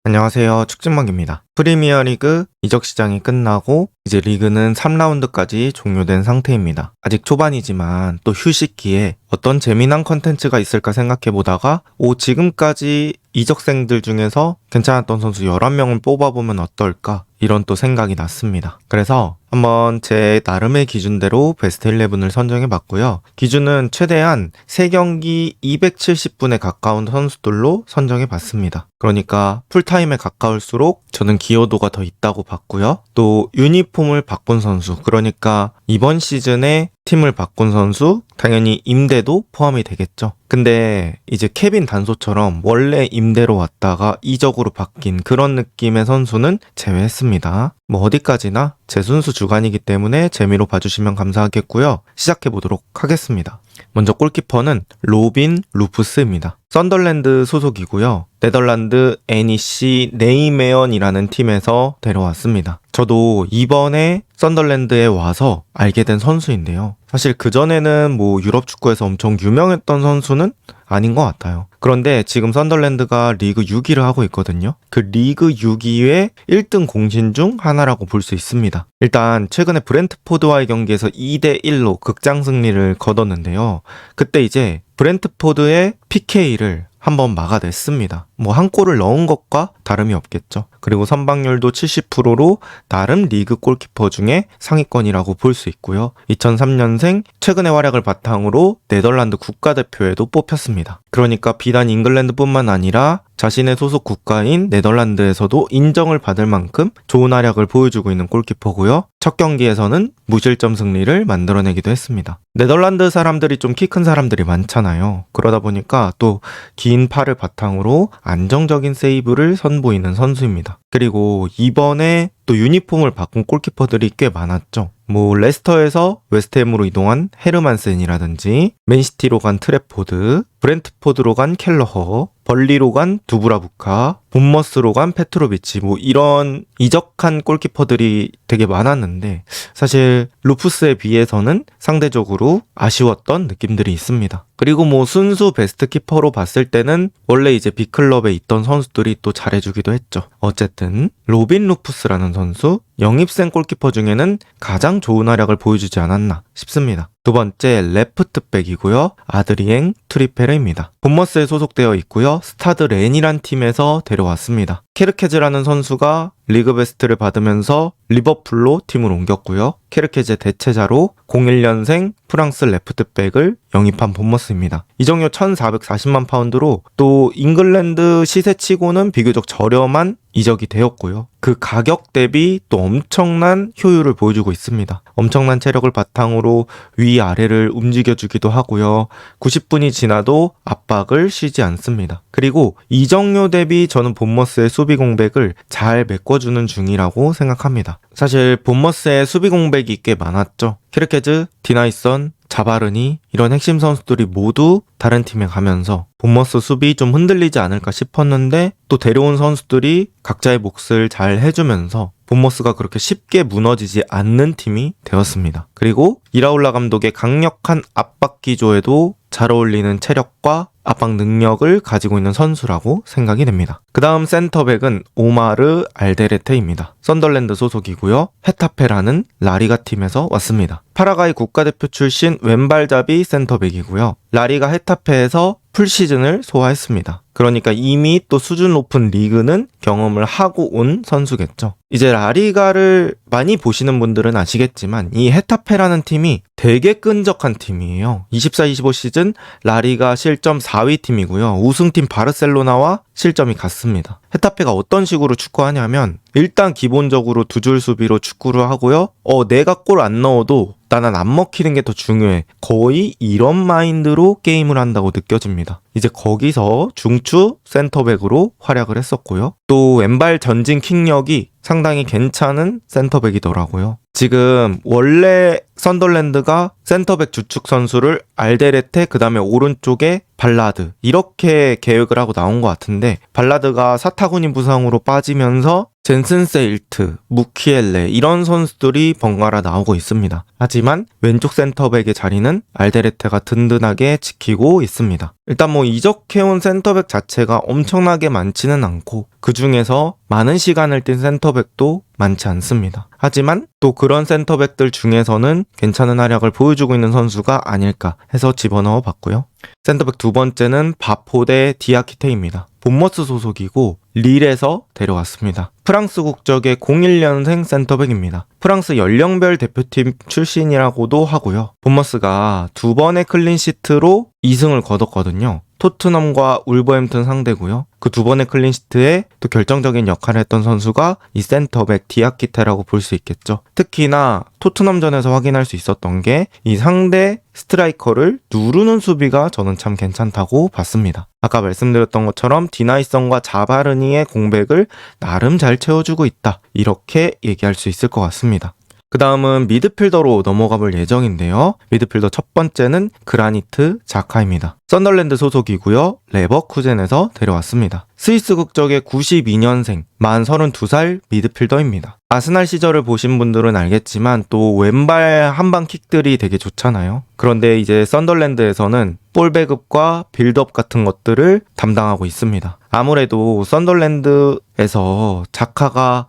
안녕하세요. 축진망입니다. 프리미어리그 이적 시장이 끝나고 이제 리그는 3라운드까지 종료된 상태입니다. 아직 초반이지만 또 휴식기에 어떤 재미난 컨텐츠가 있을까 생각해보다가 지금까지 이적생들 중에서 괜찮았던 선수 11명을 뽑아보면 어떨까 이런 또 생각이 났습니다. 그래서 한번 제 나름의 기준대로 베스트 11을 선정해봤고요. 기준은 최대한 3경기 270분에 가까운 선수들로 선정해봤습니다. 그러니까 풀타임에 가까울수록 저는 기여도가 더 있다고 봤고요. 또 유니폼을 바꾼 선수, 그러니까 이번 시즌에 팀을 바꾼 선수, 당연히 임대도 포함이 되겠죠. 근데 이제 케빈 단소처럼 원래 임대로 왔다가 이적으로 바뀐 그런 느낌의 선수는 제외했습니다. 어디까지나 제 순수 주관이기 때문에 재미로 봐주시면 감사하겠고요. 시작해보도록 하겠습니다. 먼저 골키퍼는 로빈 루프스입니다. 썬덜랜드 소속이고요. 네덜란드 NEC 네이메언이라는 팀에서 데려왔습니다. 저도 이번에 썬덜랜드에 와서 알게 된 선수인데요. 사실 그전에는 유럽 축구에서 엄청 유명했던 선수는 아닌 것 같아요. 그런데 지금 썬덜랜드가 리그 6위를 하고 있거든요. 그 리그 6위의 1등 공신 중 하나라고 볼 수 있습니다. 일단 최근에 브렌트포드와의 경기에서 2대1로 극장 승리를 거뒀는데요. 그때 이제 브렌트포드의 PK를 한번 막아냈습니다. 한 골을 넣은 것과 다름이 없겠죠. 그리고 선방률도 70%로 나름 리그 골키퍼 중에 상위권이라고 볼 수 있고요. 2003년생 최근의 활약을 바탕으로 네덜란드 국가대표에도 뽑혔습니다. 그러니까 비단 잉글랜드뿐만 아니라 자신의 소속 국가인 네덜란드에서도 인정을 받을 만큼 좋은 활약을 보여주고 있는 골키퍼고요. 첫 경기에서는 무실점 승리를 만들어내기도 했습니다. 네덜란드 사람들이 좀 키 큰 사람들이 많잖아요. 그러다 보니까 또 긴 팔을 바탕으로 안정적인 세이브를 선보이는 선수입니다. 그리고 이번에 또 유니폼을 바꾼 골키퍼들이 꽤 많았죠. 레스터에서 웨스트햄으로 이동한 헤르만센이라든지 맨시티로 간 트래포드, 브렌트포드로 간 켈러허, 벌리로 간 두브라부카, 본머스로 간 페트로비치 이런 이적한 골키퍼들이 되게 많았는데 사실 루프스에 비해서는 상대적으로 아쉬웠던 느낌들이 있습니다. 그리고 순수 베스트 키퍼로 봤을 때는 원래 이제 빅클럽에 있던 선수들이 또 잘해주기도 했죠. 어쨌든 로빈 루프스라는 선수, 영입생 골키퍼 중에는 가장 좋은 활약을 보여주지 않았나 싶습니다. 두 번째 레프트백이고요. 아드리엥 트리페르입니다. 본머스에 소속되어 있고요. 스타드 렌이란 팀에서 데려왔습니다. 케르케즈라는 선수가 리그 베스트를 받으면서 리버풀로 팀을 옮겼고요. 케르케즈의 대체자로 01년생 프랑스 레프트백을 영입한 본머스입니다. 이적료 1,440만 파운드로 또 잉글랜드 시세치고는 비교적 저렴한 이적이 되었고요. 그 가격 대비 또 엄청난 효율을 보여주고 있습니다. 엄청난 체력을 바탕으로 위아래를 움직여주기도 하고요. 90분이 지나도 압박을 쉬지 않습니다. 그리고 이적료 대비 저는 본머스의 수비 공백을 잘 메꿔주는 중이라고 생각합니다. 사실 본머스의 수비 공백이 꽤 많았죠. 키르케즈, 디나이선, 자바르니 이런 핵심 선수들이 모두 다른 팀에 가면서 본머스 수비 좀 흔들리지 않을까 싶었는데 또 데려온 선수들이 각자의 몫을 잘 해주면서 본머스가 그렇게 쉽게 무너지지 않는 팀이 되었습니다. 그리고 이라올라 감독의 강력한 압박 기조에도 잘 어울리는 체력과 압박 능력을 가지고 있는 선수라고 생각이 됩니다. 그 다음 센터백은 오마르 알데레테입니다. 썬덜랜드 소속이고요. 헤타페라는 라리가 팀에서 왔습니다. 파라과이 국가대표 출신 왼발잡이 센터백이고요. 라리가 헤타페에서 풀시즌을 소화했습니다. 그러니까 이미 또 수준 높은 리그는 경험을 하고 온 선수겠죠. 이제 라리가를 많이 보시는 분들은 아시겠지만 이 헤타페라는 팀이 되게 끈적한 팀이에요. 24-25 시즌 라리가 실점 4위 팀이고요. 우승팀 바르셀로나와 실점이 같습니다. 헤타페가 어떤 식으로 축구하냐면 일단 기본적으로 두 줄 수비로 축구를 하고요. 내가 골 안 넣어도 나는 안 먹히는 게 더 중요해. 거의 이런 마인드로 게임을 한다고 느껴집니다. 이제 거기서 중추 센터백으로 활약을 했었고요. 또 왼발 전진 킥력이 상당히 괜찮은 센터백이더라고요. 지금 원래 썬덜랜드가 센터백 주축 선수를 알데레테 그 다음에 오른쪽에 발라드 이렇게 계획을 하고 나온 것 같은데 발라드가 사타구니 부상으로 빠지면서 젠슨 세일트, 무키엘레 이런 선수들이 번갈아 나오고 있습니다. 하지만 왼쪽 센터백의 자리는 알데르테가 든든하게 지키고 있습니다. 일단 이적해온 센터백 자체가 엄청나게 많지는 않고 그 중에서 많은 시간을 뛴 센터백도 많지 않습니다. 하지만 또 그런 센터백들 중에서는 괜찮은 활약을 보여주고 있는 선수가 아닐까 해서 집어넣어 봤고요. 센터백 두 번째는 바포 대 디아키테입니다. 본머스 소속이고 릴에서 데려왔습니다. 프랑스 국적의 01년생 센터백입니다. 프랑스 연령별 대표팀 출신이라고도 하고요. 본머스가 2번의 클린시트로 2승을 거뒀거든요. 토트넘과 울버햄튼 상대고요. 그 2번의 클린시트에 또 결정적인 역할을 했던 선수가 이 센터백 디아키테라고 볼 수 있겠죠. 특히나 토트넘전에서 확인할 수 있었던 게 이 상대 스트라이커를 누르는 수비가 저는 참 괜찮다고 봤습니다. 아까 말씀드렸던 것처럼 디나이성과 자바르니의 공백을 나름 잘 채워주고 있다. 이렇게 얘기할 수 있을 것 같습니다. 그 다음은 미드필더로 넘어가 볼 예정인데요. 미드필더 첫 번째는 그라니트 자카입니다. 썬덜랜드 소속이고요. 레버쿠젠에서 데려왔습니다. 스위스 국적의 92년생, 만 32살 미드필더입니다. 아스날 시절을 보신 분들은 알겠지만 또 왼발 한방 킥들이 되게 좋잖아요. 그런데 이제 썬덜랜드에서는 볼 배급과 빌드업 같은 것들을 담당하고 있습니다. 아무래도 썬덜랜드에서 자카가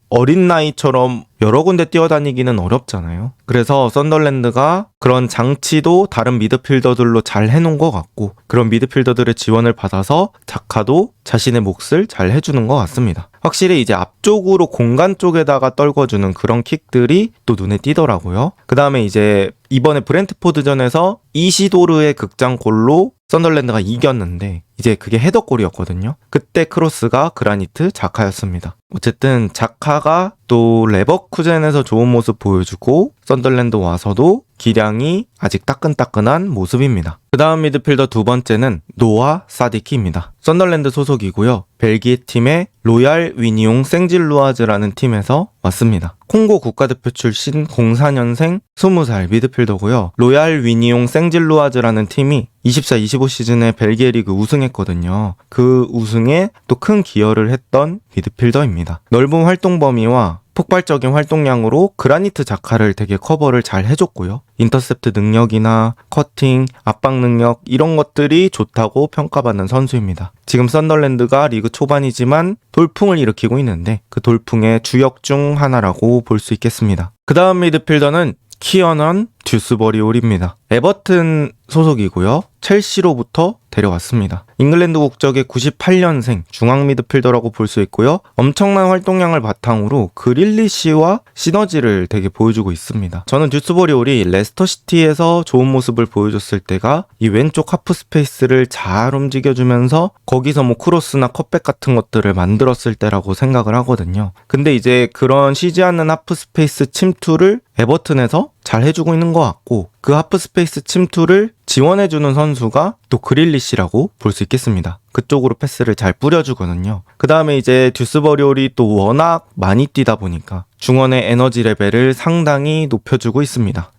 어린 나이처럼 여러 군데 뛰어다니기는 어렵잖아요. 그래서 썬덜랜드가 그런 장치도 다른 미드필더들로 잘 해놓은 것 같고 그런 미드필더들의 지원을 받아서 자카도 자신의 몫을 잘 해주는 것 같습니다. 확실히 이제 앞쪽으로 공간 쪽에다가 떨궈주는 그런 킥들이 또 눈에 띄더라고요. 그 다음에 이제 이번에 브렌트포드전에서 이시도르의 극장골로 썬덜랜드가 이겼는데 이제 그게 헤더골이었거든요. 그때 크로스가 그라니트 자카였습니다. 어쨌든 자카가 또 레버쿠젠에서 좋은 모습 보여주고 썬덜랜드 와서도 기량이 아직 따끈따끈한 모습입니다. 그 다음 미드필더 두 번째는 노아 사디키입니다. 썬덜랜드 소속이고요. 벨기에 팀의 로얄 위니옹 생질루아즈라는 팀에서 왔습니다. 콩고 국가대표 출신 04년생 20살 미드필더고요. 로얄 위니옹 생질루아즈라는 팀이 24-25 시즌에 벨기에 리그 우승했거든요. 그 우승에 또 큰 기여를 했던 미드필더입니다. 넓은 활동 범위와 폭발적인 활동량으로 그라니트 자카를 되게 커버를 잘 해줬고요. 인터셉트 능력이나 커팅, 압박 능력 이런 것들이 좋다고 평가받는 선수입니다. 지금 썬덜랜드가 리그 초반이지만 돌풍을 일으키고 있는데 그 돌풍의 주역 중 하나라고 볼 수 있겠습니다. 그 다음 미드필더는 키어넌 듀스버리올입니다. 에버튼 소속이고요. 첼시로부터 데려왔습니다. 잉글랜드 국적의 98년생 중앙 미드필더라고 볼 수 있고요. 엄청난 활동량을 바탕으로 그릴리시와 시너지를 되게 보여주고 있습니다. 저는 듀스버리올이 레스터시티에서 좋은 모습을 보여줬을 때가 이 왼쪽 하프 스페이스를 잘 움직여주면서 거기서 크로스나 컷백 같은 것들을 만들었을 때라고 생각을 하거든요. 근데 이제 그런 쉬지 않는 하프 스페이스 침투를 에버튼에서 잘 해주고 있는 것 같고 그 하프 스페이스 침투를 지원해주는 선수가 또 그릴리시라고 볼 수 있겠습니다. 그쪽으로 패스를 잘 뿌려주거든요. 그 다음에 이제 듀스버리올이 또 워낙 많이 뛰다 보니까 중원의 에너지 레벨을 상당히 높여주고 있습니다.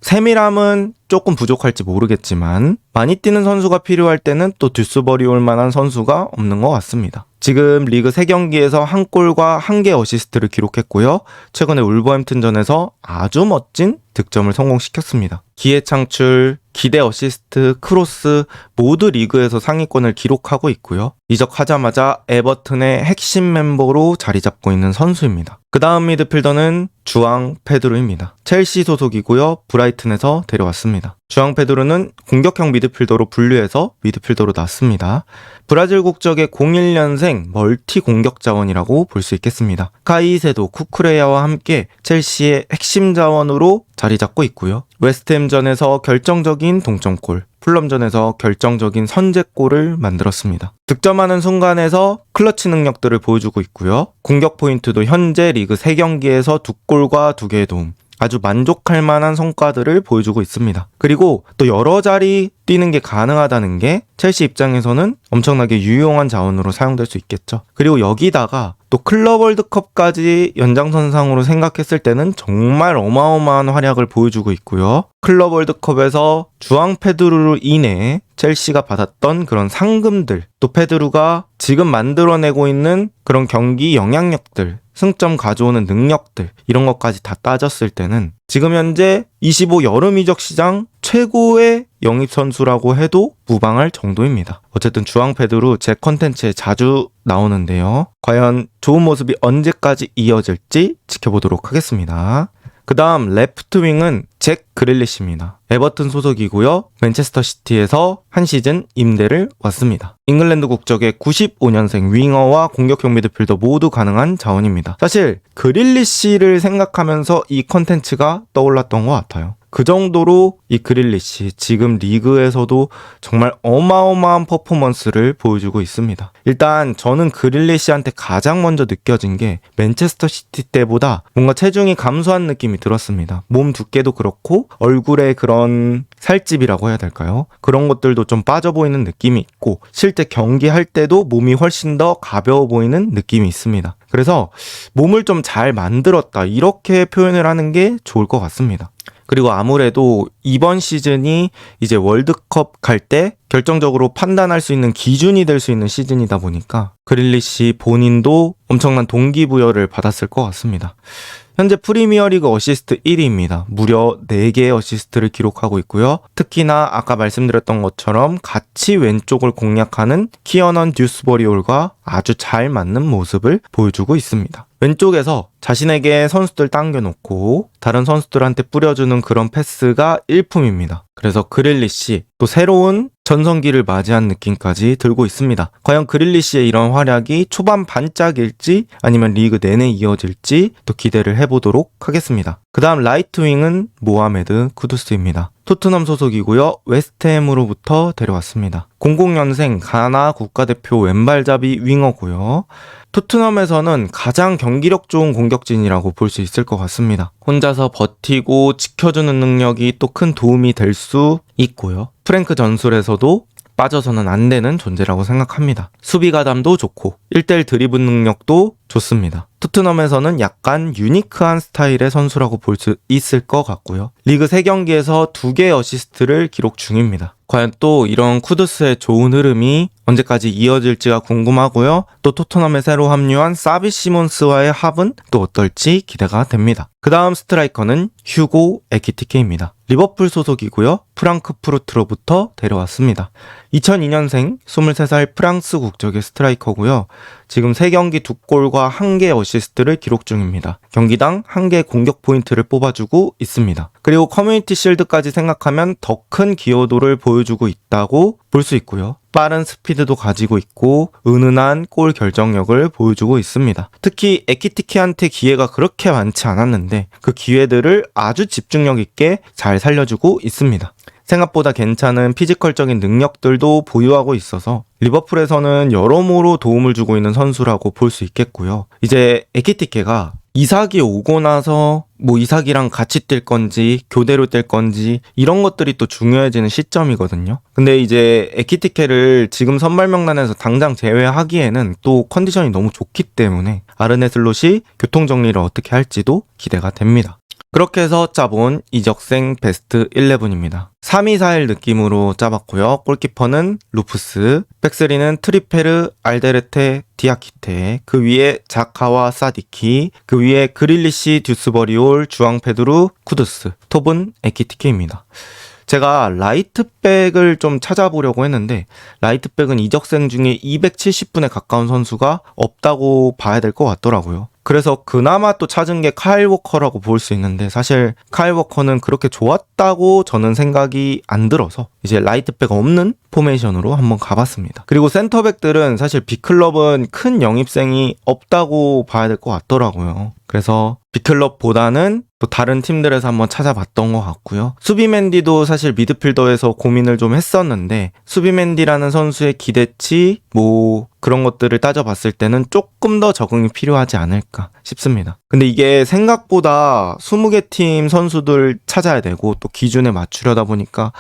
세밀함은 조금 부족할지 모르겠지만 많이 뛰는 선수가 필요할 때는 또 듀스버리올 만한 선수가 없는 것 같습니다. 지금 리그 3경기에서 1골과 1개 어시스트를 기록했고요. 최근에 울버햄튼전에서 아주 멋진 득점을 성공시켰습니다. 기회 창출, 기대 어시스트, 크로스 모두 리그에서 상위권을 기록하고 있고요. 이적하자마자 에버튼의 핵심 멤버로 자리 잡고 있는 선수입니다. 그 다음 미드필더는 주앙 페드로입니다. 첼시 소속이고요. 브라이튼에서 데려왔습니다. 주앙 페드로는 공격형 미드필더로 분류해서 미드필더로 났습니다. 브라질 국적의 01년생 멀티 공격 자원이라고 볼 수 있겠습니다. 카이세도, 쿠쿠레야와 함께 첼시의 핵심 자원으로 자리 잡고 있고요. 웨스트햄전에서 결정적인 동점골, 풀럼전에서 결정적인 선제골을 만들었습니다. 득점하는 순간에서 클러치 능력들을 보여주고 있고요. 공격 포인트도 현재 리그 3경기에서 2골과 2개의 도움, 아주 만족할 만한 성과들을 보여주고 있습니다. 그리고 또 여러 자리 뛰는 게 가능하다는 게 첼시 입장에서는 엄청나게 유용한 자원으로 사용될 수 있겠죠. 그리고 여기다가 또 클럽 월드컵까지 연장선상으로 생각했을 때는 정말 어마어마한 활약을 보여주고 있고요. 클럽 월드컵에서 주앙 페드로로 인해 첼시가 받았던 그런 상금들, 또 페드루가 지금 만들어내고 있는 그런 경기 영향력들, 승점 가져오는 능력들, 이런 것까지 다 따졌을 때는 지금 현재 25 여름 이적 시장 최고의 영입 선수라고 해도 무방할 정도입니다. 어쨌든 주앙 페드루 제 컨텐츠에 자주 나오는데요. 과연 좋은 모습이 언제까지 이어질지 지켜보도록 하겠습니다. 그 다음 레프트 윙은 잭 그릴리시입니다. 에버튼 소속이고요. 맨체스터 시티에서 한 시즌 임대를 왔습니다. 잉글랜드 국적의 95년생 윙어와 공격형 미드필더 모두 가능한 자원입니다. 사실 그릴리시를 생각하면서 이 컨텐츠가 떠올랐던 것 같아요. 그 정도로 이 그릴리시 지금 리그에서도 정말 어마어마한 퍼포먼스를 보여주고 있습니다. 일단 저는 그릴리시한테 가장 먼저 느껴진 게 맨체스터 시티 때보다 뭔가 체중이 감소한 느낌이 들었습니다. 몸 두께도 그렇고 얼굴에 그런 살집이라고 해야 될까요? 그런 것들도 좀 빠져 보이는 느낌이 있고 실제 경기할 때도 몸이 훨씬 더 가벼워 보이는 느낌이 있습니다. 그래서 몸을 좀 잘 만들었다 이렇게 표현을 하는 게 좋을 것 같습니다. 그리고 아무래도 이번 시즌이 이제 월드컵 갈 때 결정적으로 판단할 수 있는 기준이 될 수 있는 시즌이다 보니까 그릴리시 본인도 엄청난 동기부여를 받았을 것 같습니다. 현재 프리미어리그 어시스트 1위입니다. 무려 4개의 어시스트를 기록하고 있고요. 특히나 아까 말씀드렸던 것처럼 같이 왼쪽을 공략하는 키어넌 듀스버리올과 아주 잘 맞는 모습을 보여주고 있습니다. 왼쪽에서 자신에게 선수들 당겨놓고 다른 선수들한테 뿌려주는 그런 패스가 일품입니다. 그래서 그릴리시 또 새로운 전성기를 맞이한 느낌까지 들고 있습니다. 과연 그릴리시의 이런 활약이 초반 반짝일지 아니면 리그 내내 이어질지 또 기대를 해보도록 하겠습니다. 그 다음 라이트 윙은 모하메드 쿠두스입니다. 토트넘 소속이고요. 웨스트햄으로부터 데려왔습니다. 00년생 가나 국가대표 왼발잡이 윙어고요. 토트넘에서는 가장 경기력 좋은 공격진이라고 볼 수 있을 것 같습니다. 혼자서 버티고 지켜주는 능력이 또 큰 도움이 될 수 있고요. 프랭크 전술에서도 빠져서는 안 되는 존재라고 생각합니다. 수비 가담도 좋고 1대1 드리블 능력도 좋습니다. 토트넘에서는 약간 유니크한 스타일의 선수라고 볼 수 있을 것 같고요. 리그 3경기에서 2개의 어시스트를 기록 중입니다. 과연 또 이런 쿠두스의 좋은 흐름이 언제까지 이어질지가 궁금하고요. 또 토트넘에 새로 합류한 사비 시몬스와의 합은 또 어떨지 기대가 됩니다. 그 다음 스트라이커는 휴고 에키티케입니다. 리버풀 소속이고요. 프랑크푸르트로부터 데려왔습니다. 2002년생 23살 프랑스 국적의 스트라이커고요. 지금 3경기 2골과 1개 어시스트를 기록 중입니다. 경기당 1개 공격 포인트를 뽑아주고 있습니다. 그리고 커뮤니티 실드까지 생각하면 더 큰 기여도를 보여주고 있다고 볼 수 있고요. 빠른 스피드도 가지고 있고 은은한 골 결정력을 보여주고 있습니다. 특히 에키티케한테 기회가 그렇게 많지 않았는데 그 기회들을 아주 집중력 있게 잘 살려주고 있습니다. 생각보다 괜찮은 피지컬적인 능력들도 보유하고 있어서 리버풀에서는 여러모로 도움을 주고 있는 선수라고 볼 수 있겠고요. 이제 에키티케가 이삭이 오고 나서 이삭이랑 같이 뛸 건지 교대로 뛸 건지 이런 것들이 또 중요해지는 시점이거든요. 근데 이제 에키티케를 지금 선발 명단에서 당장 제외하기에는 또 컨디션이 너무 좋기 때문에 아르네 슬롯이 교통정리를 어떻게 할지도 기대가 됩니다. 그렇게 해서 짜본 이적생 베스트 11입니다. 3-2-4-1 느낌으로 짜봤고요. 골키퍼는 루프스, 백스리는 트리페르, 알데르테, 디아키테, 그 위에 자카와 사디키, 그 위에 그릴리시, 듀스버리올, 주앙 페드루, 쿠두스, 톱은 에키티케입니다. 제가 라이트백을 좀 찾아보려고 했는데 라이트백은 이적생 중에 270분에 가까운 선수가 없다고 봐야 될 것 같더라고요. 그래서 그나마 또 찾은 게 카일 워커라고 볼 수 있는데 사실 카일 워커는 그렇게 좋았다고 저는 생각이 안 들어서 이제 라이트백 없는 포메이션으로 한번 가봤습니다. 그리고 센터백들은 사실 빅클럽은 큰 영입생이 없다고 봐야 될 것 같더라고요. 그래서 빅클럽보다는 또 다른 팀들에서 한번 찾아봤던 것 같고요. 수비맨디도 사실 미드필더에서 고민을 좀 했었는데 수비맨디라는 선수의 기대치 그런 것들을 따져봤을 때는 조금 더 적응이 필요하지 않을까 싶습니다. 근데 이게 생각보다 20개 팀 선수들 찾아야 되고 또 기준에 맞추려다 보니까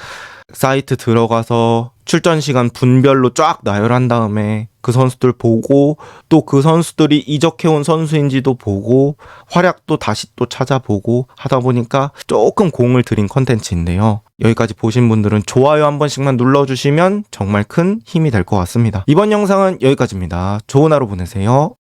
사이트 들어가서 출전 시간 분별로 쫙 나열한 다음에 그 선수들 보고 또 그 선수들이 이적해온 선수인지도 보고 활약도 다시 또 찾아보고 하다 보니까 조금 공을 들인 컨텐츠인데요. 여기까지 보신 분들은 좋아요 한 번씩만 눌러주시면 정말 큰 힘이 될 것 같습니다. 이번 영상은 여기까지입니다. 좋은 하루 보내세요.